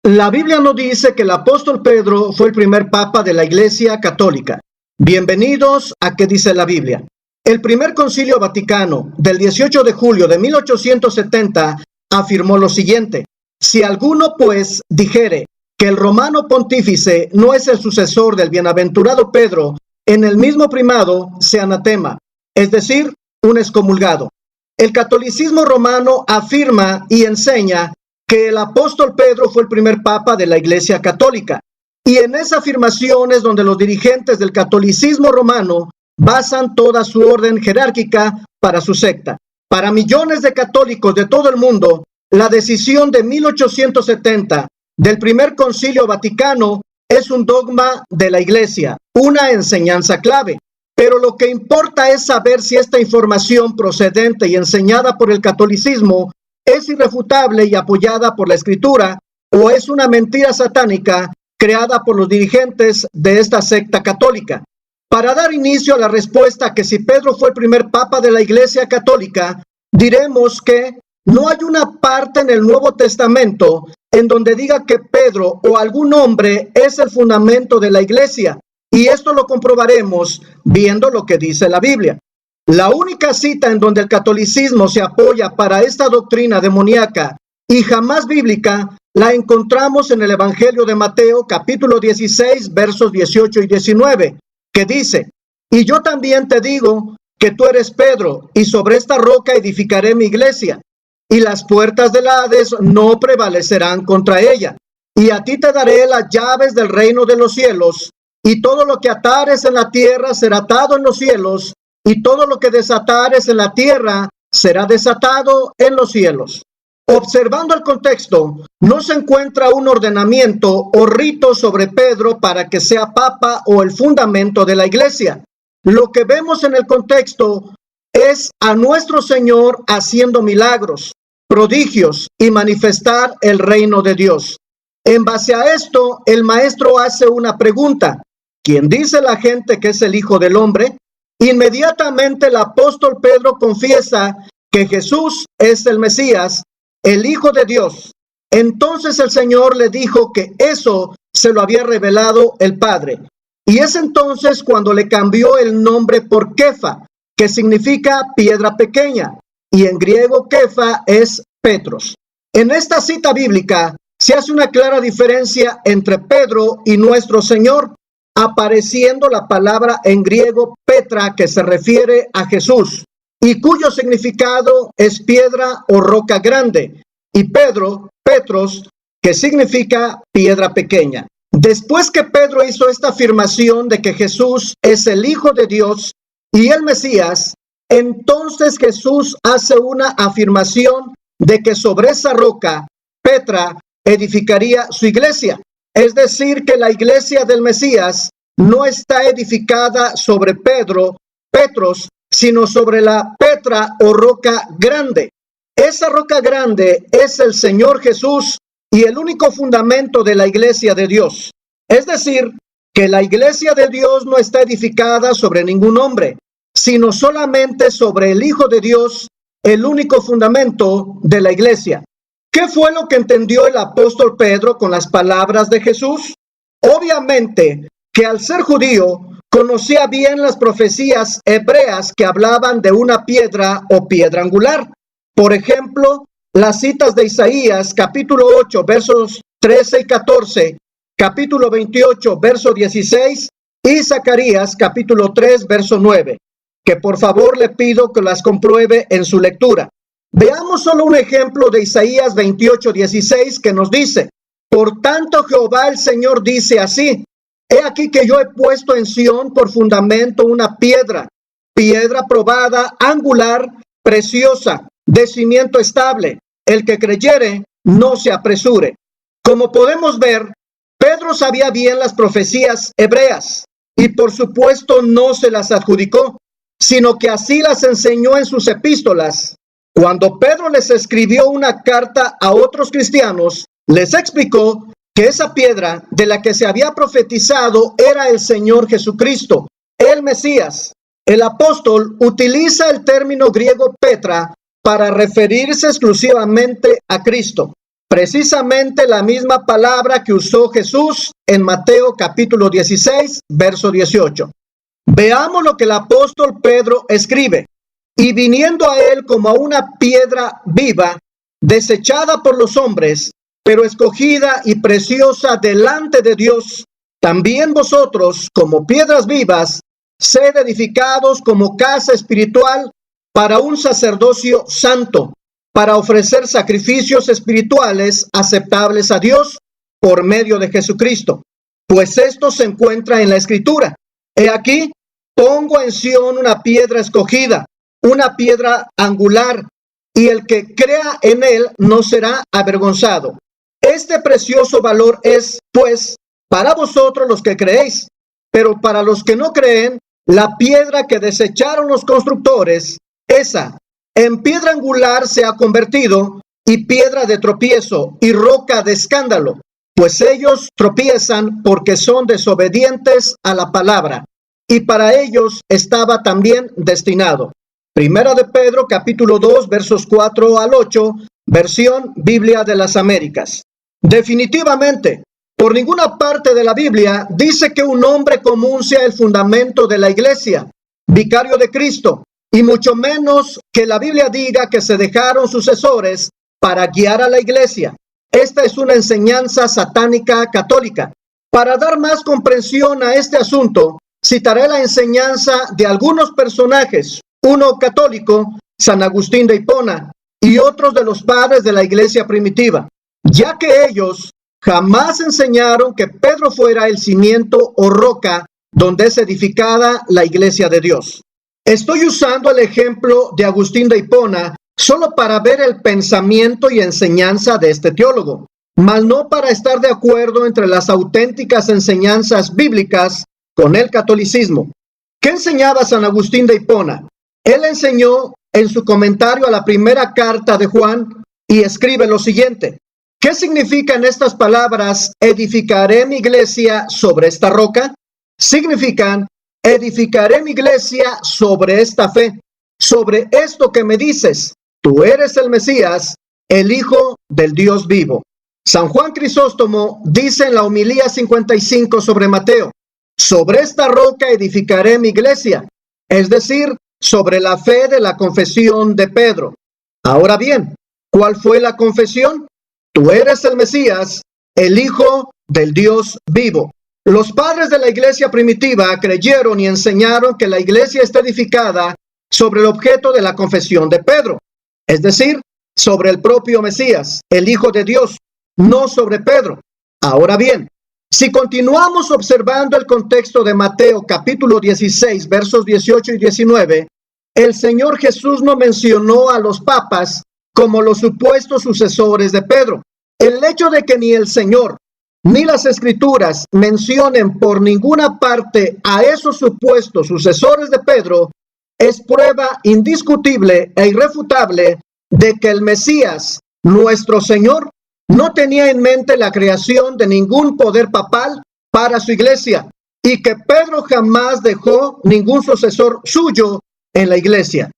La Biblia nos dice que el apóstol Pedro fue el primer papa de la Iglesia Católica. Bienvenidos a ¿Qué dice la Biblia? El primer concilio vaticano del 18 de julio de 1870 afirmó lo siguiente: si alguno pues dijere que el romano pontífice no es el sucesor del bienaventurado Pedro en el mismo primado, sea anatema, es decir, un excomulgado. El catolicismo romano afirma y enseña que el apóstol Pedro fue el primer papa de la Iglesia Católica. Y en esa afirmación es donde los dirigentes del catolicismo romano basan toda su orden jerárquica para su secta. Para millones de católicos de todo el mundo, la decisión de 1870 del primer concilio vaticano es un dogma de la Iglesia, una enseñanza clave. Pero lo que importa es saber si esta información procedente y enseñada por el catolicismo es irrefutable y apoyada por la Escritura, o es una mentira satánica creada por los dirigentes de esta secta católica. Para dar inicio a la respuesta que si Pedro fue el primer papa de la Iglesia Católica, diremos que no hay una parte en el Nuevo Testamento en donde diga que Pedro o algún hombre es el fundamento de la Iglesia, y esto lo comprobaremos viendo lo que dice la Biblia. La única cita en donde el catolicismo se apoya para esta doctrina demoníaca y jamás bíblica la encontramos en el Evangelio de Mateo, capítulo 16, versos 18 y 19, que dice: y yo también te digo que tú eres Pedro, y sobre esta roca edificaré mi iglesia, y las puertas del Hades no prevalecerán contra ella. Y a ti te daré las llaves del reino de los cielos, y todo lo que atares en la tierra será atado en los cielos, y todo lo que desatares en la tierra será desatado en los cielos. Observando el contexto, no se encuentra un ordenamiento o rito sobre Pedro para que sea papa o el fundamento de la iglesia. Lo que vemos en el contexto es a nuestro Señor haciendo milagros, prodigios y manifestar el reino de Dios. En base a esto, el maestro hace una pregunta: ¿quién dice la gente que es el Hijo del Hombre? Inmediatamente el apóstol Pedro confiesa que Jesús es el Mesías, el Hijo de Dios. Entonces el Señor le dijo que eso se lo había revelado el Padre. Y es entonces cuando le cambió el nombre por Kefa, que significa piedra pequeña, y en griego Kefa es Petros. En esta cita bíblica se hace una clara diferencia entre Pedro y nuestro Señor, apareciendo la palabra en griego Petra, que se refiere a Jesús, y cuyo significado es piedra o roca grande, y Pedro, Petros, que significa piedra pequeña. Después que Pedro hizo esta afirmación de que Jesús es el Hijo de Dios y el Mesías, entonces Jesús hace una afirmación de que sobre esa roca, Petra, edificaría su iglesia. Es decir, que la iglesia del Mesías no está edificada sobre Pedro, Petros, sino sobre la Petra o roca grande. Esa roca grande es el Señor Jesús y el único fundamento de la iglesia de Dios. Es decir, que la iglesia de Dios no está edificada sobre ningún hombre, sino solamente sobre el Hijo de Dios, el único fundamento de la iglesia. ¿Qué fue lo que entendió el apóstol Pedro con las palabras de Jesús? Obviamente que al ser judío, conocía bien las profecías hebreas que hablaban de una piedra o piedra angular. Por ejemplo, las citas de Isaías, capítulo 8, versos 13 y 14, capítulo 28, verso 16, y Zacarías, capítulo 3, verso 9, que por favor le pido que las compruebe en su lectura. Veamos solo un ejemplo de Isaías 28, 16, que nos dice: por tanto Jehová el Señor dice así: he aquí que yo he puesto en Sión por fundamento una piedra, piedra probada, angular, preciosa, de cimiento estable. El que creyere, no se apresure. Como podemos ver, Pedro sabía bien las profecías hebreas y por supuesto no se las adjudicó, sino que así las enseñó en sus epístolas. Cuando Pedro les escribió una carta a otros cristianos, les explicó que esa piedra de la que se había profetizado era el Señor Jesucristo, el Mesías. El apóstol utiliza el término griego Petra para referirse exclusivamente a Cristo. Precisamente la misma palabra que usó Jesús en Mateo capítulo 16, verso 18. Veamos lo que el apóstol Pedro escribe. Y viniendo a él como a una piedra viva, desechada por los hombres, pero escogida y preciosa delante de Dios, también vosotros, como piedras vivas, sed edificados como casa espiritual para un sacerdocio santo, para ofrecer sacrificios espirituales aceptables a Dios por medio de Jesucristo. Pues esto se encuentra en la Escritura. He aquí, pongo en Sión una piedra escogida, una piedra angular, y el que crea en él no será avergonzado. Este precioso valor es, pues, para vosotros los que creéis, pero para los que no creen, la piedra que desecharon los constructores, esa en piedra angular se ha convertido, y piedra de tropiezo y roca de escándalo, pues ellos tropiezan porque son desobedientes a la palabra, y para ellos estaba también destinado. Primera de Pedro, capítulo 2, versos 4 al 8, versión Biblia de las Américas. Definitivamente, por ninguna parte de la Biblia dice que un hombre común sea el fundamento de la iglesia, vicario de Cristo, y mucho menos que la Biblia diga que se dejaron sucesores para guiar a la iglesia. Esta es una enseñanza satánica católica. Para dar más comprensión a este asunto, citaré la enseñanza de algunos personajes, uno católico, San Agustín de Hipona, y otros de los padres de la iglesia primitiva, ya que ellos jamás enseñaron que Pedro fuera el cimiento o roca donde es edificada la iglesia de Dios. Estoy usando el ejemplo de Agustín de Hipona solo para ver el pensamiento y enseñanza de este teólogo, mas no para estar de acuerdo entre las auténticas enseñanzas bíblicas con el catolicismo. ¿Qué enseñaba San Agustín de Hipona? Él enseñó en su comentario a la primera carta de Juan y escribe lo siguiente. ¿Qué significan estas palabras, edificaré mi iglesia sobre esta roca? Significan, edificaré mi iglesia sobre esta fe, sobre esto que me dices, tú eres el Mesías, el Hijo del Dios vivo. San Juan Crisóstomo dice en la homilía 55 sobre Mateo, sobre esta roca edificaré mi iglesia, es decir, sobre la fe de la confesión de Pedro. Ahora bien, ¿cuál fue la confesión? Tú eres el Mesías, el Hijo del Dios vivo. Los padres de la iglesia primitiva creyeron y enseñaron que la iglesia está edificada sobre el objeto de la confesión de Pedro, es decir, sobre el propio Mesías, el Hijo de Dios, no sobre Pedro. Ahora bien, si continuamos observando el contexto de Mateo capítulo 16, versos 18 y 19, el Señor Jesús no mencionó a los papas como los supuestos sucesores de Pedro. El hecho de que ni el Señor ni las Escrituras mencionen por ninguna parte a esos supuestos sucesores de Pedro es prueba indiscutible e irrefutable de que el Mesías, nuestro Señor, no tenía en mente la creación de ningún poder papal para su iglesia y que Pedro jamás dejó ningún sucesor suyo en la iglesia.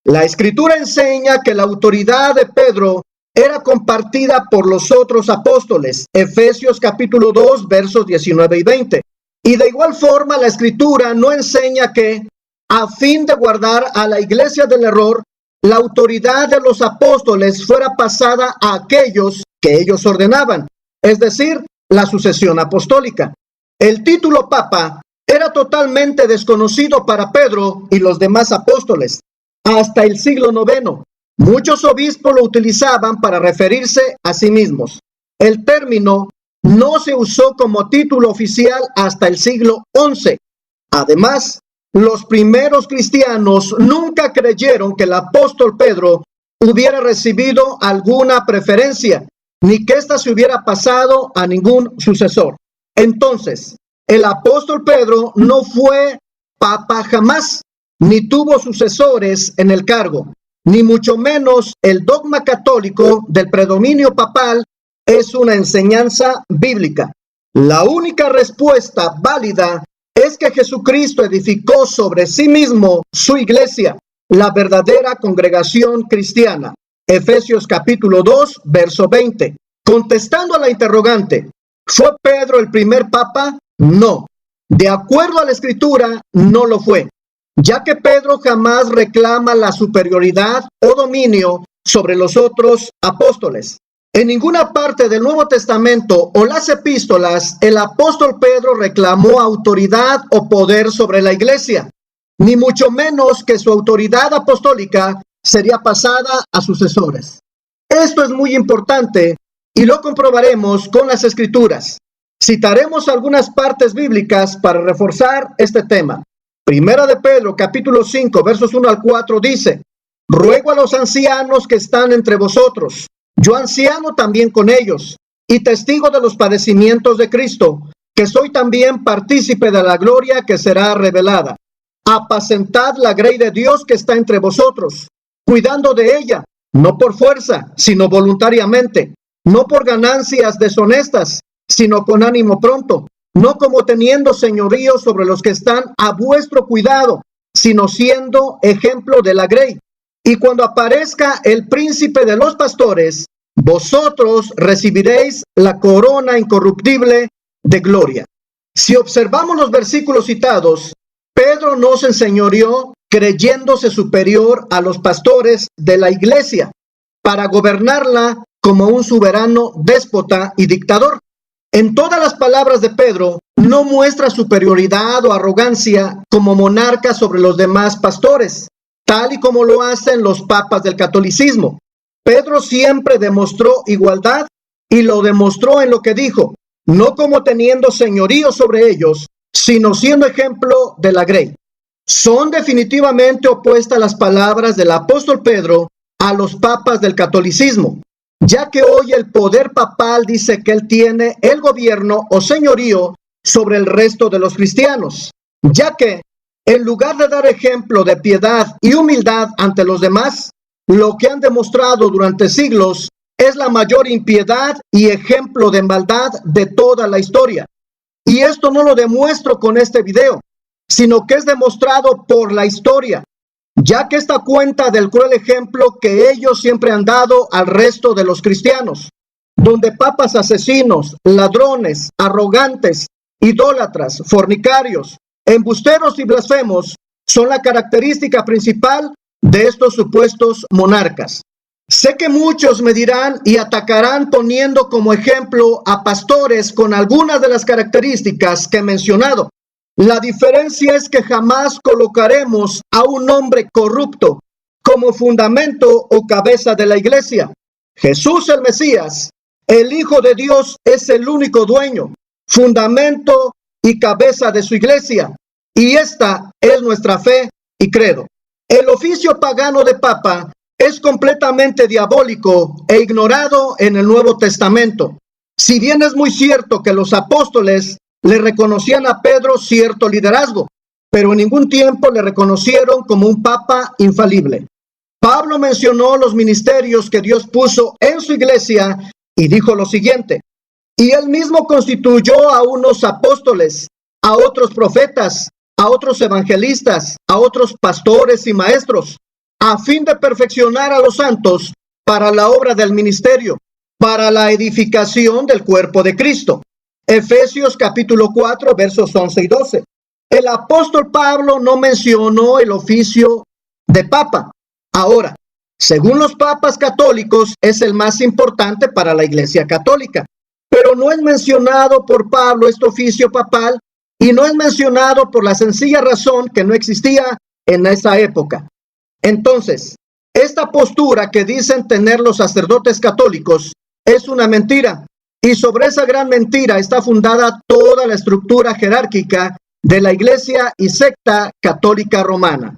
La Escritura enseña que la autoridad de Pedro era compartida por los otros apóstoles, Efesios capítulo 2, versos 19 y 20. Y de igual forma la Escritura no enseña que, a fin de guardar a la iglesia del error, la autoridad de los apóstoles fuera pasada a aquellos que ellos ordenaban, es decir, la sucesión apostólica. El título papa era totalmente desconocido para Pedro y los demás apóstoles. Hasta el siglo IX, muchos obispos lo utilizaban para referirse a sí mismos. El término no se usó como título oficial hasta el siglo XI. Además, los primeros cristianos nunca creyeron que el apóstol Pedro hubiera recibido alguna preferencia, ni que ésta se hubiera pasado a ningún sucesor. Entonces, el apóstol Pedro no fue papa jamás, ni tuvo sucesores en el cargo, ni mucho menos el dogma católico del predominio papal es una enseñanza bíblica. La única respuesta válida es que Jesucristo edificó sobre sí mismo su iglesia, la verdadera congregación cristiana. Efesios capítulo 2, verso 20. Contestando a la interrogante, ¿fue Pedro el primer papa? No. De acuerdo a la Escritura, no lo fue, ya que Pedro jamás reclama la superioridad o dominio sobre los otros apóstoles. En ninguna parte del Nuevo Testamento o las epístolas, el apóstol Pedro reclamó autoridad o poder sobre la iglesia, ni mucho menos que su autoridad apostólica sería pasada a sucesores. Esto es muy importante y lo comprobaremos con las Escrituras. Citaremos algunas partes bíblicas para reforzar este tema. Primera de Pedro, capítulo 5, versos 1 al 4 dice: ruego a los ancianos que están entre vosotros, yo anciano también con ellos, y testigo de los padecimientos de Cristo, que soy también partícipe de la gloria que será revelada. Apacentad la grey de Dios que está entre vosotros, cuidando de ella, no por fuerza, sino voluntariamente, no por ganancias deshonestas, sino con ánimo pronto, no como teniendo señorío sobre los que están a vuestro cuidado, sino siendo ejemplo de la grey. Y cuando aparezca el príncipe de los pastores, vosotros recibiréis la corona incorruptible de gloria. Si observamos los versículos citados, Pedro no se enseñoreó creyéndose superior a los pastores de la iglesia para gobernarla como un soberano déspota y dictador. En todas las palabras de Pedro, no muestra superioridad o arrogancia como monarca sobre los demás pastores, tal y como lo hacen los papas del catolicismo. Pedro siempre demostró igualdad y lo demostró en lo que dijo, no como teniendo señorío sobre ellos, sino siendo ejemplo de la grey. Son definitivamente opuestas las palabras del apóstol Pedro a los papas del catolicismo, ya que hoy el poder papal dice que él tiene el gobierno o señorío sobre el resto de los cristianos, ya que en lugar de dar ejemplo de piedad y humildad ante los demás, lo que han demostrado durante siglos es la mayor impiedad y ejemplo de maldad de toda la historia. Y esto no lo demuestro con este video, sino que es demostrado por la historia, ya que esta cuenta del cruel ejemplo que ellos siempre han dado al resto de los cristianos, donde papas asesinos, ladrones, arrogantes, idólatras, fornicarios, embusteros y blasfemos son la característica principal de estos supuestos monarcas. Sé que muchos me dirán y atacarán poniendo como ejemplo a pastores con algunas de las características que he mencionado. La diferencia es que jamás colocaremos a un hombre corrupto como fundamento o cabeza de la iglesia. Jesús el Mesías, el Hijo de Dios, es el único dueño, fundamento y cabeza de su iglesia. Y esta es nuestra fe y credo. El oficio pagano de papa es completamente diabólico e ignorado en el Nuevo Testamento. Si bien es muy cierto que los apóstoles le reconocían a Pedro cierto liderazgo, pero en ningún tiempo le reconocieron como un papa infalible. Pablo mencionó los ministerios que Dios puso en su iglesia y dijo lo siguiente: y él mismo constituyó a unos apóstoles, a otros profetas, a otros evangelistas, a otros pastores y maestros, a fin de perfeccionar a los santos para la obra del ministerio, para la edificación del cuerpo de Cristo. Efesios capítulo 4, versos 11 y 12. El apóstol Pablo no mencionó el oficio de papa. Ahora, según los papas católicos, es el más importante para la Iglesia católica, pero no es mencionado por Pablo este oficio papal y no es mencionado por la sencilla razón que no existía en esa época. Entonces, esta postura que dicen tener los sacerdotes católicos es una mentira, y sobre esa gran mentira está fundada toda la estructura jerárquica de la Iglesia y secta católica romana.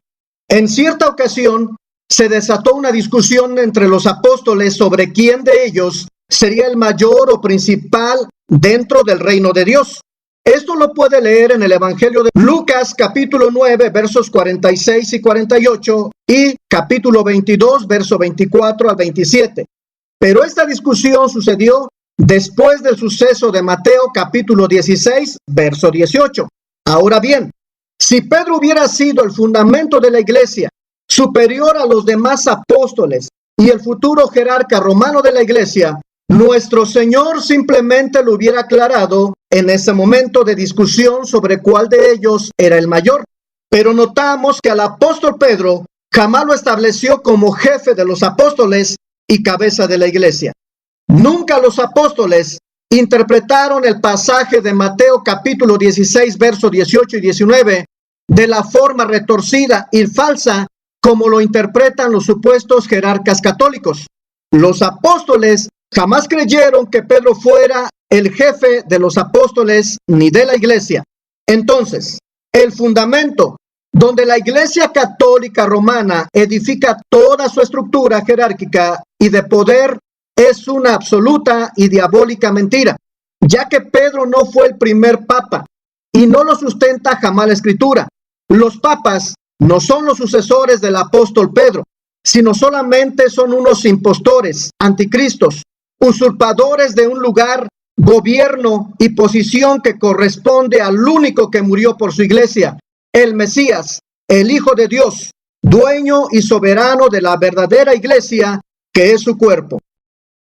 En cierta ocasión, se desató una discusión entre los apóstoles sobre quién de ellos sería el mayor o principal dentro del reino de Dios. Esto lo puede leer en el Evangelio de Lucas, capítulo 9, versos 46 y 48, y capítulo 22, verso 24 al 27. Pero esta discusión sucedió después del suceso de Mateo, capítulo 16, verso 18. Ahora bien, si Pedro hubiera sido el fundamento de la iglesia, superior a los demás apóstoles y el futuro jerarca romano de la iglesia, Nuestro Señor simplemente lo hubiera aclarado en ese momento de discusión sobre cuál de ellos era el mayor. Pero notamos que al apóstol Pedro jamás lo estableció como jefe de los apóstoles y cabeza de la iglesia. Nunca los apóstoles interpretaron el pasaje de Mateo capítulo 16, versos 18 y 19 de la forma retorcida y falsa como lo interpretan los supuestos jerarcas católicos. Los apóstoles jamás creyeron que Pedro fuera el jefe de los apóstoles ni de la iglesia. Entonces, el fundamento donde la Iglesia Católica Romana edifica toda su estructura jerárquica y de poder es una absoluta y diabólica mentira, ya que Pedro no fue el primer papa y no lo sustenta jamás la Escritura. Los papas no son los sucesores del apóstol Pedro, sino solamente son unos impostores, anticristos, usurpadores de un lugar, gobierno y posición que corresponde al único que murió por su iglesia, el Mesías, el Hijo de Dios, dueño y soberano de la verdadera iglesia, que es su cuerpo.